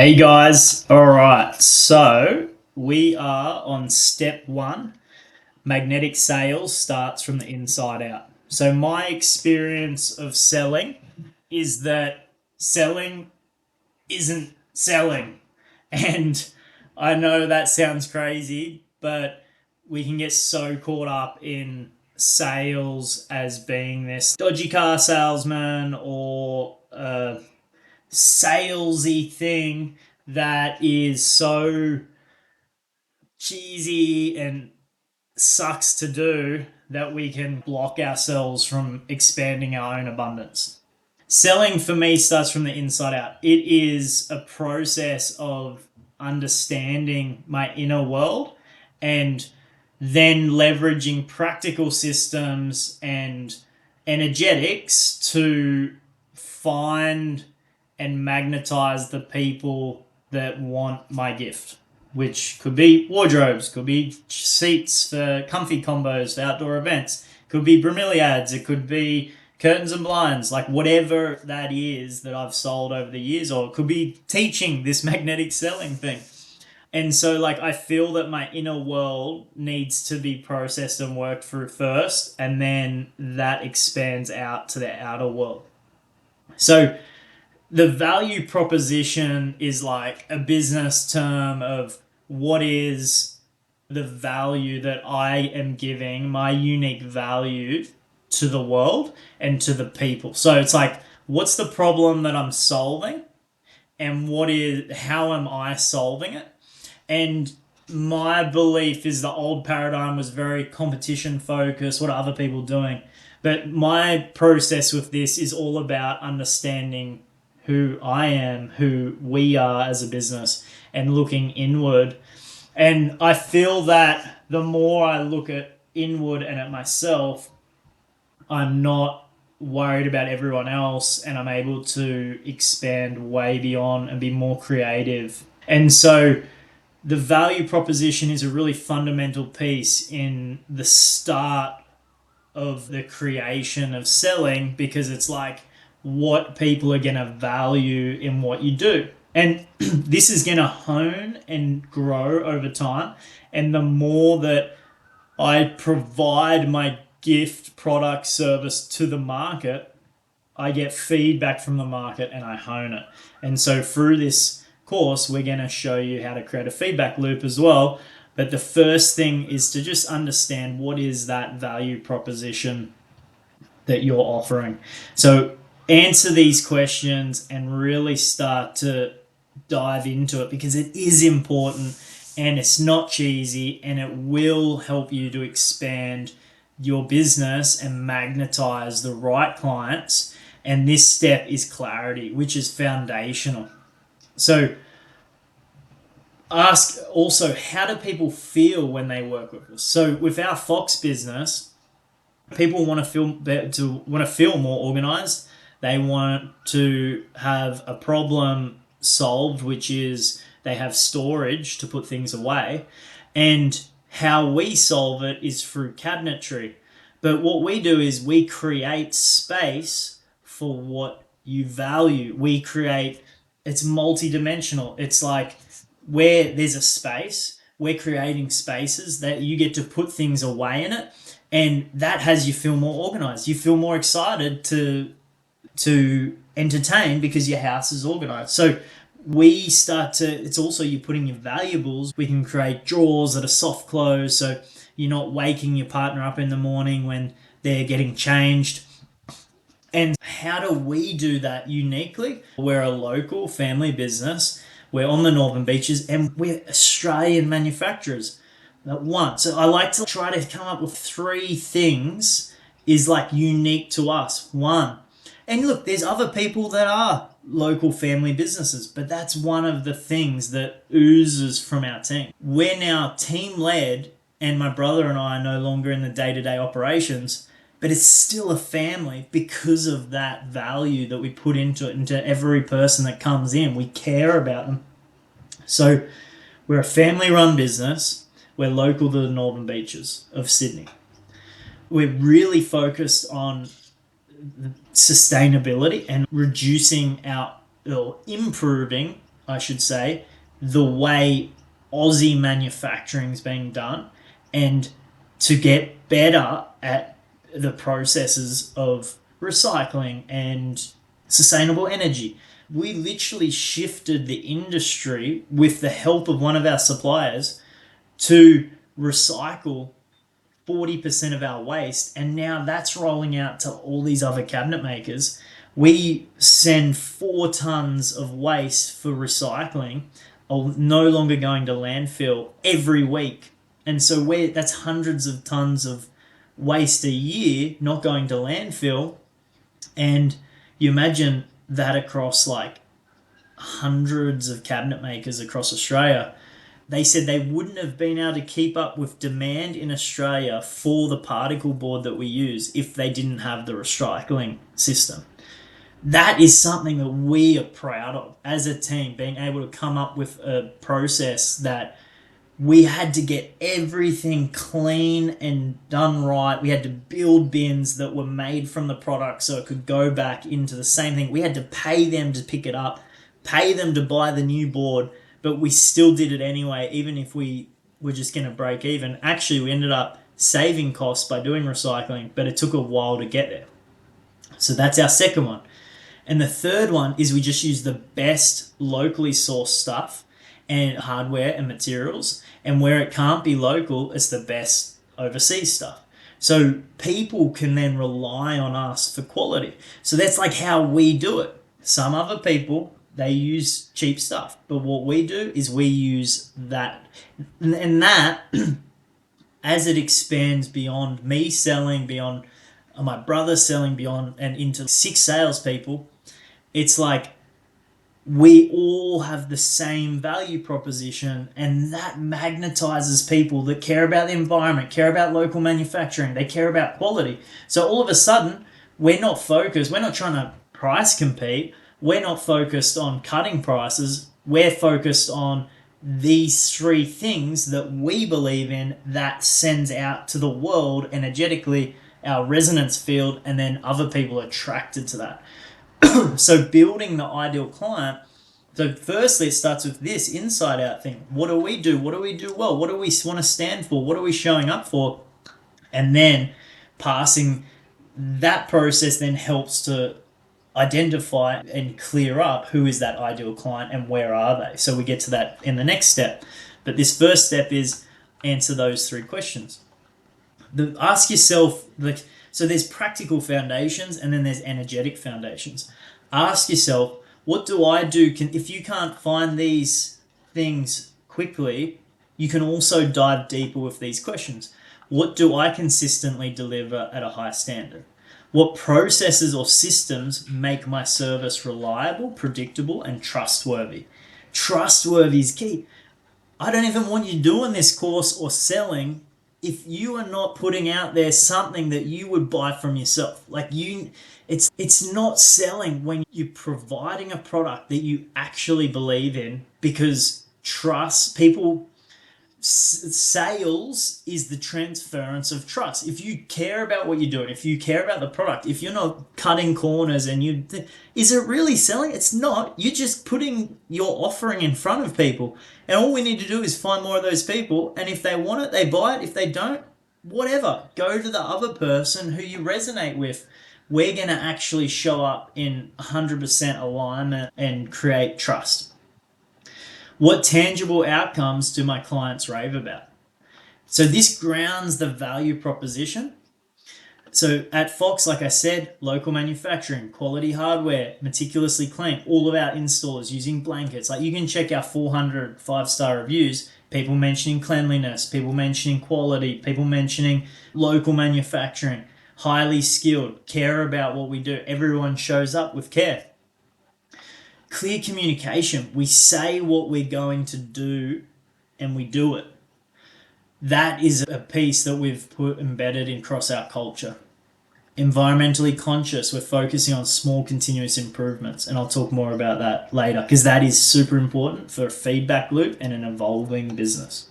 Hey guys, all right, so we are on step one. Magnetic sales starts from the inside out. So, my experience of selling is that selling isn't selling. And I know that sounds crazy, but we can get so caught up in sales as being this dodgy car salesman or salesy thing that is so cheesy and sucks to do that we can block ourselves from expanding our own abundance. Selling for me starts from the inside out. It is a process of understanding my inner world and then leveraging practical systems and energetics to find and magnetize the people that want my gift, which could be wardrobes, could be seats for comfy combos for outdoor events, could be bromeliads, it could be curtains and blinds, like whatever that is that I've sold over the years, or it could be teaching this magnetic selling thing. And so, like, I feel that my inner world needs to be processed and worked through first, and then that expands out to the outer world. So, the value proposition is like a business term of what is the value that I am giving, my unique value to the world and to the people. So it's like, what's the problem that I'm solving, and how am I solving it? And my belief is the old paradigm was very competition focused. What are other people doing? But my process with this is all about understanding who I am, who we are as a business, and looking inward. And I feel that the more I look at inward and at myself, I'm not worried about everyone else, and I'm able to expand way beyond and be more creative. And so the value proposition is a really fundamental piece in the start of the creation of selling, because it's like what people are going to value in what you do. And this is going to hone and grow over time. And the more that I provide my gift, product, service to the market, I get feedback from the market and I hone it. And so through this course, we're going to show you how to create a feedback loop as well. But the first thing is to just understand what is that value proposition that you're offering. So answer these questions and really start to dive into it, because it is important and it's not cheesy, and it will help you to expand your business and magnetize the right clients. And this step is clarity, which is foundational. So ask also, how do people feel when they work with us? So with our Fox business, people want to feel more organized. They want to have a problem solved, which is they have storage to put things away. And how we solve it is through cabinetry. But what we do is we create space for what you value. We create, it's multidimensional. It's like where there's a space, we're creating spaces that you get to put things away in it, and that has you feel more organized. You feel more excited to entertain because your house is organized. So we start to, it's also you putting your valuables. We can create drawers that are soft close, so you're not waking your partner up in the morning when they're getting changed. And how do we do that uniquely? We're a local family business. We're on the Northern Beaches, and we're Australian manufacturers. One. So I like to try to come up with three things is like unique to us. One. And look, there's other people that are local family businesses, but that's one of the things that oozes from our team. We're now team led, and my brother and I are no longer in the day-to-day operations, but it's still a family because of that value that we put into it, into every person that comes in. We care about them. So we're a family run business. We're local to the Northern Beaches of Sydney. We're really focused on sustainability and reducing our, or improving, I should say, the way Aussie manufacturing is being done, and to get better at the processes of recycling and sustainable energy. We literally shifted the industry with the help of one of our suppliers to recycle 40% of our waste, and now that's rolling out to all these other cabinet makers. We send 4 tons of waste for recycling, or no longer going to landfill every week. And so that's hundreds of tons of waste a year not going to landfill. And you imagine that across like hundreds of cabinet makers across Australia. They said they wouldn't have been able to keep up with demand in Australia for the particle board that we use if they didn't have the recycling system. That is something that we are proud of as a team, being able to come up with a process that we had to get everything clean and done right. We had to build bins that were made from the product so it could go back into the same thing. We had to pay them to pick it up, pay them to buy the new board, but we still did it anyway, even if we were just going to break even. Actually, we ended up saving costs by doing recycling, but it took a while to get there. So that's our second one. And the third one is we just use the best locally sourced stuff and hardware and materials. And where it can't be local, it's the best overseas stuff. So people can then rely on us for quality. So that's like how we do it. Some other people, they use cheap stuff. But what we do is we use that. And that, as it expands beyond me selling, beyond my brother selling, beyond and into 6 salespeople, it's like we all have the same value proposition, and that magnetizes people that care about the environment, care about local manufacturing, they care about quality. So all of a sudden, we're not focused, we're not trying to price compete, we're not focused on cutting prices, we're focused on these 3 things that we believe in that sends out to the world energetically our resonance field, and then other people are attracted to that. So building the ideal client. So firstly, it starts with this inside out thing. What do we do? What do we do well? What do we want to stand for? What are we showing up for? And then passing that process then helps to identify and clear up who is that ideal client and where are they. So we get to that in the next step. But this first step is answer those 3 questions. Ask yourself, like, so there's practical foundations and then there's energetic foundations. Ask yourself, what do I do? If you can't find these things quickly, you can also dive deeper with these questions. What do I consistently deliver at a high standard? What processes or systems make my service reliable, predictable, and trustworthy? Trustworthy is key. I don't even want you doing this course or selling if you are not putting out there something that you would buy from yourself. It's not selling when you're providing a product that you actually believe in, because trust people. Sales is the transference of trust. If you care about what you're doing, if you care about the product, if you're not cutting corners is it really selling? It's not. You're just putting your offering in front of people, and all we need to do is find more of those people, and if they want it, they buy it. If they don't, whatever, go to the other person who you resonate with. We're going to actually show up in 100% alignment and create trust. What tangible outcomes do my clients rave about? So this grounds the value proposition. So at Fox, like I said, local manufacturing, quality hardware, meticulously clean, all of our installs using blankets. Like, you can check our 400 5-star reviews, people mentioning cleanliness, people mentioning quality, people mentioning local manufacturing, highly skilled, care about what we do. Everyone shows up with care. Clear communication. We say what we're going to do and we do it. That is a piece that we've put embedded across our culture. Environmentally conscious. We're focusing on small continuous improvements, and I'll talk more about that later, because that is super important for a feedback loop and an evolving business.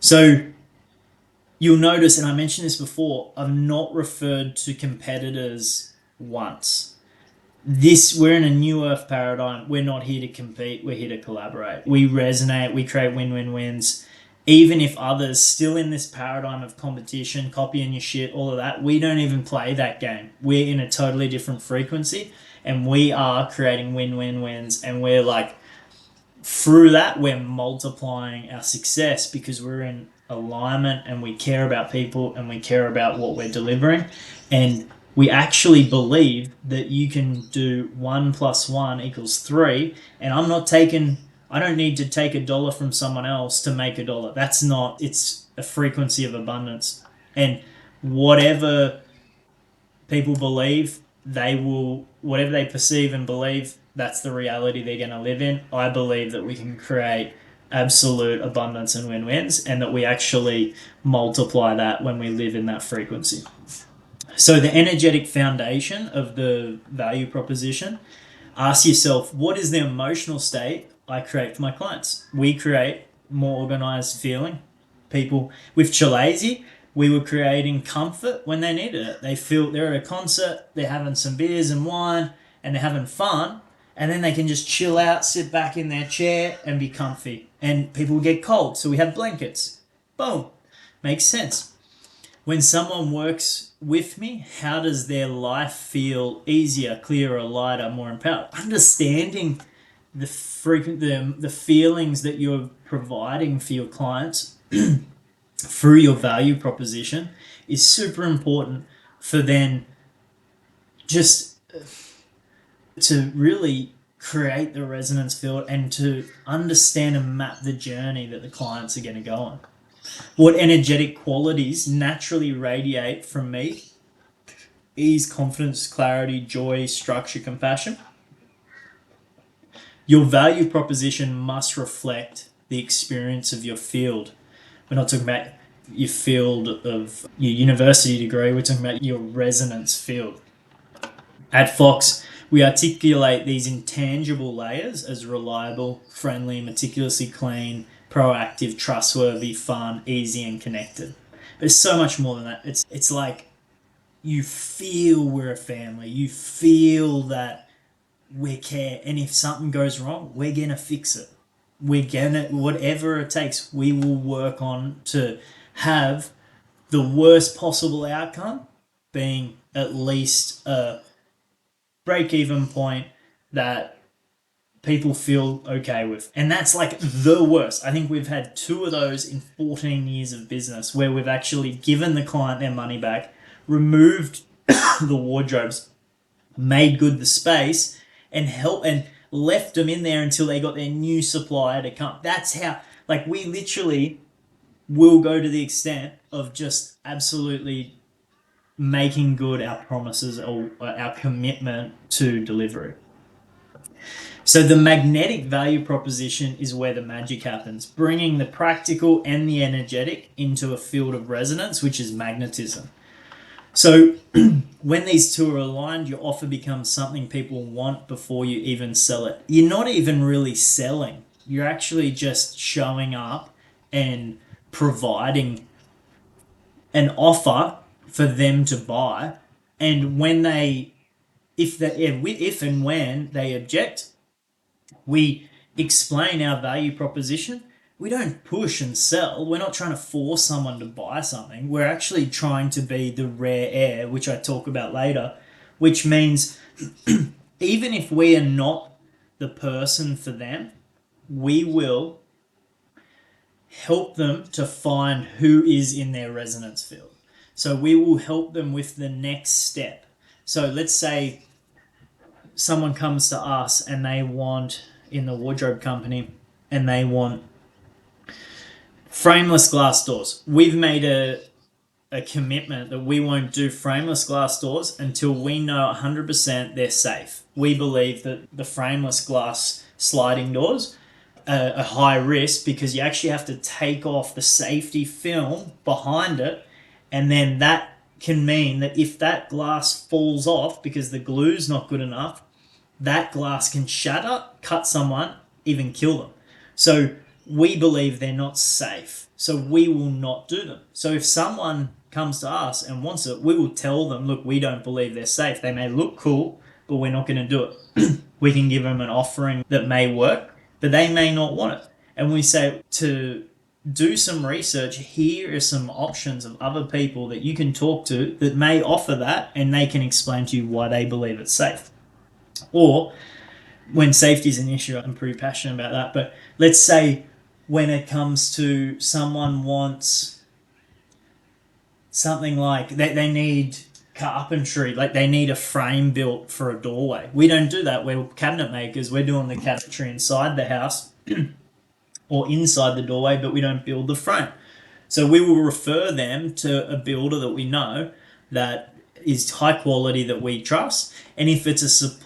So you'll notice, and I mentioned this before, I've not referred to competitors once. we're in a new earth paradigm. We're not here to compete, we're here to collaborate. We resonate, we create win-win-wins. Even if others still in this paradigm of competition, copying your shit, all of that, we don't even play that game. We're in a totally different frequency, and we are creating win-win-wins, and we're like, through that, we're multiplying our success because we're in alignment and we care about people and we care about what we're delivering. And we actually believe that you can do 1 + 1 = 3. And I don't need to take $1 from someone else to make $1. That's not, it's a frequency of abundance. And whatever people believe, they will, whatever they perceive and believe, that's the reality they're going to live in. I believe that we can create absolute abundance and win-wins, and that we actually multiply that when we live in that frequency. So the energetic foundation of the value proposition, ask yourself, what is the emotional state I create for my clients? We create more organized feeling. People with Chalazi, we were creating comfort when they needed it. They feel they're at a concert, they're having some beers and wine, and they're having fun, and then they can just chill out, sit back in their chair, and be comfy. And people get cold, so we have blankets. Boom. Makes sense. When someone works with me, how does their life feel easier, clearer, lighter, more empowered? Understanding the feelings that you're providing for your clients through your value proposition is super important for then just to really create the resonance field and to understand and map the journey that the clients are going to go on. What energetic qualities naturally radiate from me? Ease, confidence, clarity, joy, structure, compassion. Your value proposition must reflect the experience of your field. We're not talking about your field of your university degree, we're talking about your resonance field. At Fox, we articulate these intangible layers as reliable, friendly, meticulously clean, proactive, trustworthy, fun, easy, and connected. There's so much more than that. It's like you feel we're a family. You feel that we care, and if something goes wrong, we're gonna fix it. We're gonna, whatever it takes, we will work on to have the worst possible outcome being at least a break-even point that people feel okay with. And that's like the worst. I think we've had 2 of those in 14 years of business where we've actually given the client their money back, removed the wardrobes, made good the space, and left them in there until they got their new supplier to come. That's how, like, we literally will go to the extent of just absolutely making good our promises or our commitment to delivery. So the magnetic value proposition is where the magic happens, bringing the practical and the energetic into a field of resonance, which is magnetism. So when these two are aligned, your offer becomes something people want before you even sell it. You're not even really selling. You're actually just showing up and providing an offer for them to buy. And when if and when they object, we explain our value proposition. We don't push and sell. We're not trying to force someone to buy something. We're actually trying to be the rare air, which I talk about later, which means even if we are not the person for them, we will help them to find who is in their resonance field. So we will help them with the next step. So let's say someone comes to us and they want, in the wardrobe company, and they want frameless glass doors. We've made a commitment that we won't do frameless glass doors until we know 100% they're safe. We believe that the frameless glass sliding doors are a high risk because you actually have to take off the safety film behind it, and then that can mean that if that glass falls off because the glue's not good enough, that glass can shatter, cut someone, even kill them. So we believe they're not safe. So we will not do them. So if someone comes to us and wants it, we will tell them, look, we don't believe they're safe. They may look cool, but we're not going to do it. We can give them an offering that may work, but they may not want it. And we say to do some research. Here are some options of other people that you can talk to that may offer that, and they can explain to you why they believe it's safe. Or when safety is an issue, I'm pretty passionate about that. But let's say when it comes to someone wants something like they need carpentry, like they need a frame built for a doorway. We don't do that. We're cabinet makers. We're doing the cabinetry inside the house or inside the doorway, but we don't build the frame. So we will refer them to a builder that we know that is high quality, that we trust. And if it's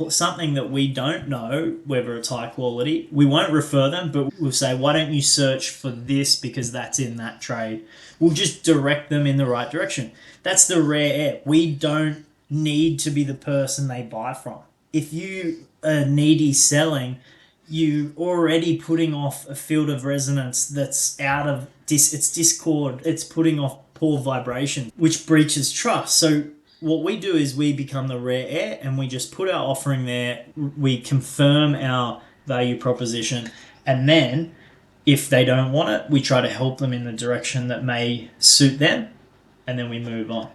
something that we don't know whether it's high quality, we won't refer them, but we'll say, why don't you search for this because that's in that trade. We'll just direct them in the right direction. That's the rare air. We don't need to be the person they buy from. If you are needy selling, you already putting off a field of resonance that's out of it's discord. It's putting off poor vibration, which breaches trust. So what we do is we become the rare air, and we just put our offering there. We confirm our value proposition, and then if they don't want it, we try to help them in the direction that may suit them, and then we move on.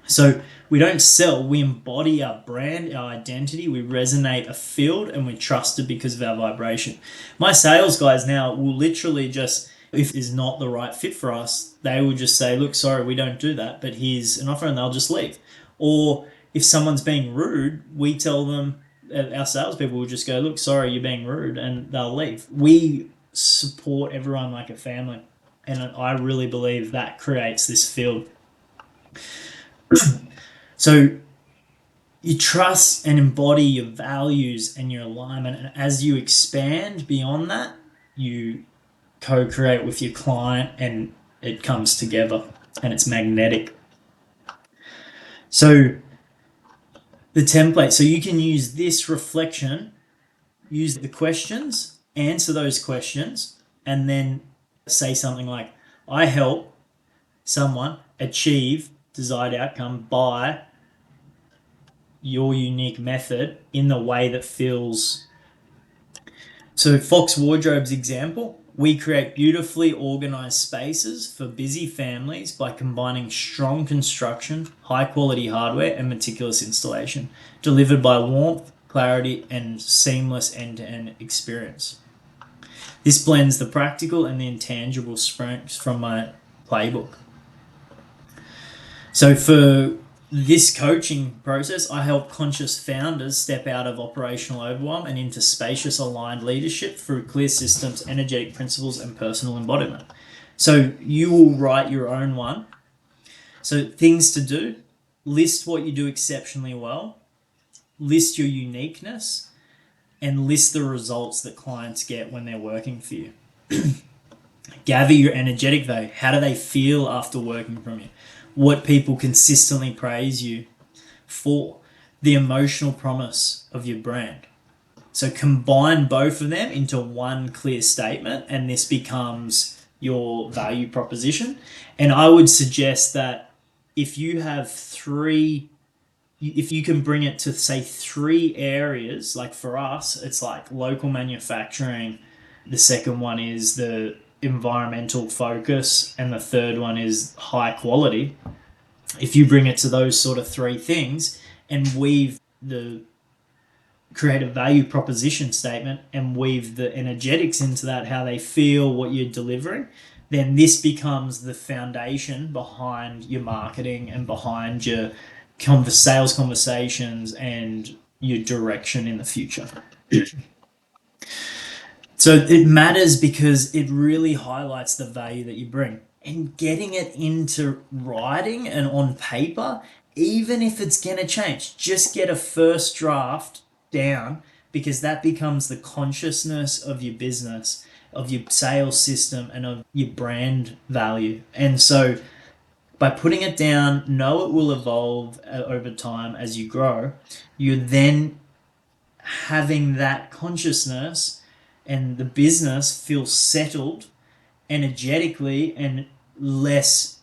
So we don't sell, we embody our brand, our identity, we resonate a field, and we trust it because of our vibration. My sales guys now will literally just, if it is not the right fit for us, they will just say, look, sorry, we don't do that, but here's an offer, and they'll just leave. Or if someone's being rude, we tell them, our salespeople will just go, look, sorry, you're being rude, and they'll leave. We support everyone like a family, and I really believe that creates this field. So you trust and embody your values and your alignment, and as you expand beyond that, you co-create with your client, and it comes together, and it's magnetic. So the template, so you can use this reflection, use the questions, answer those questions, and then say something like, I help someone achieve desired outcome by your unique method in the way that feels. So Fox Wardrobe's example, we create beautifully organized spaces for busy families by combining strong construction, high quality hardware, and meticulous installation, delivered by warmth, clarity, and seamless end-to-end experience. This blends the practical and the intangible strengths from my playbook. So for this coaching process, I help conscious founders step out of operational overwhelm and into spacious, aligned leadership through clear systems, energetic principles, and personal embodiment. So you will write your own one. So things to do, list what you do exceptionally well, list your uniqueness, and list the results that clients get when they're working for you. Gather your energetic value. How do they feel after working from you? What people consistently praise you for, the emotional promise of your brand. So combine both of them into one clear statement, and this becomes your value proposition. And I would suggest that if you have if you can bring it to, say, 3 areas, like for us, it's like local manufacturing. The second one is the environmental focus, and the third one is high quality. If you bring it to those sort of 3 things and weave the creative value proposition statement and weave the energetics into that, how they feel, what you're delivering, then this becomes the foundation behind your marketing and behind your sales conversations and your direction in the future. So it matters because it really highlights the value that you bring. And getting it into writing and on paper, even if it's going to change, just get a first draft down, because that becomes the consciousness of your business, of your sales system, and of your brand value. And so by putting it down, know it will evolve over time as you grow. You're then having that consciousness, and the business feels settled energetically and less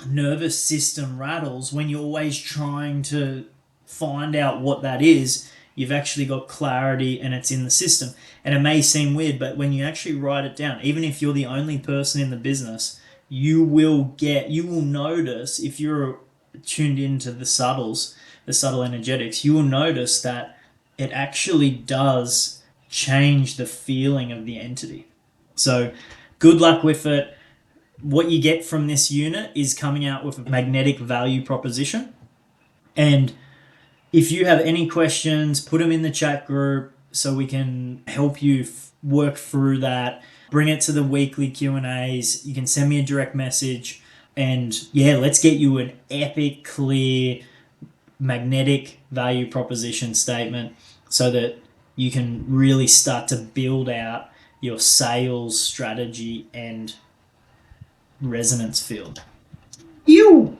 nervous system rattles when you're always trying to find out what that is, you've actually got clarity and it's in the system. And it may seem weird, but when you actually write it down, even if you're the only person in the business, you will notice, if you're tuned into the subtle energetics, you will notice that it actually does change the feeling of the entity. So good luck with it. What you get from this unit is coming out with a magnetic value proposition. And if you have any questions, put them in the chat group so we can help you work through that. Bring it to the weekly Q&As. You can send me a direct message. And yeah, let's get you an epic, clear, magnetic value proposition statement so that you can really start to build out your sales strategy and resonance field. You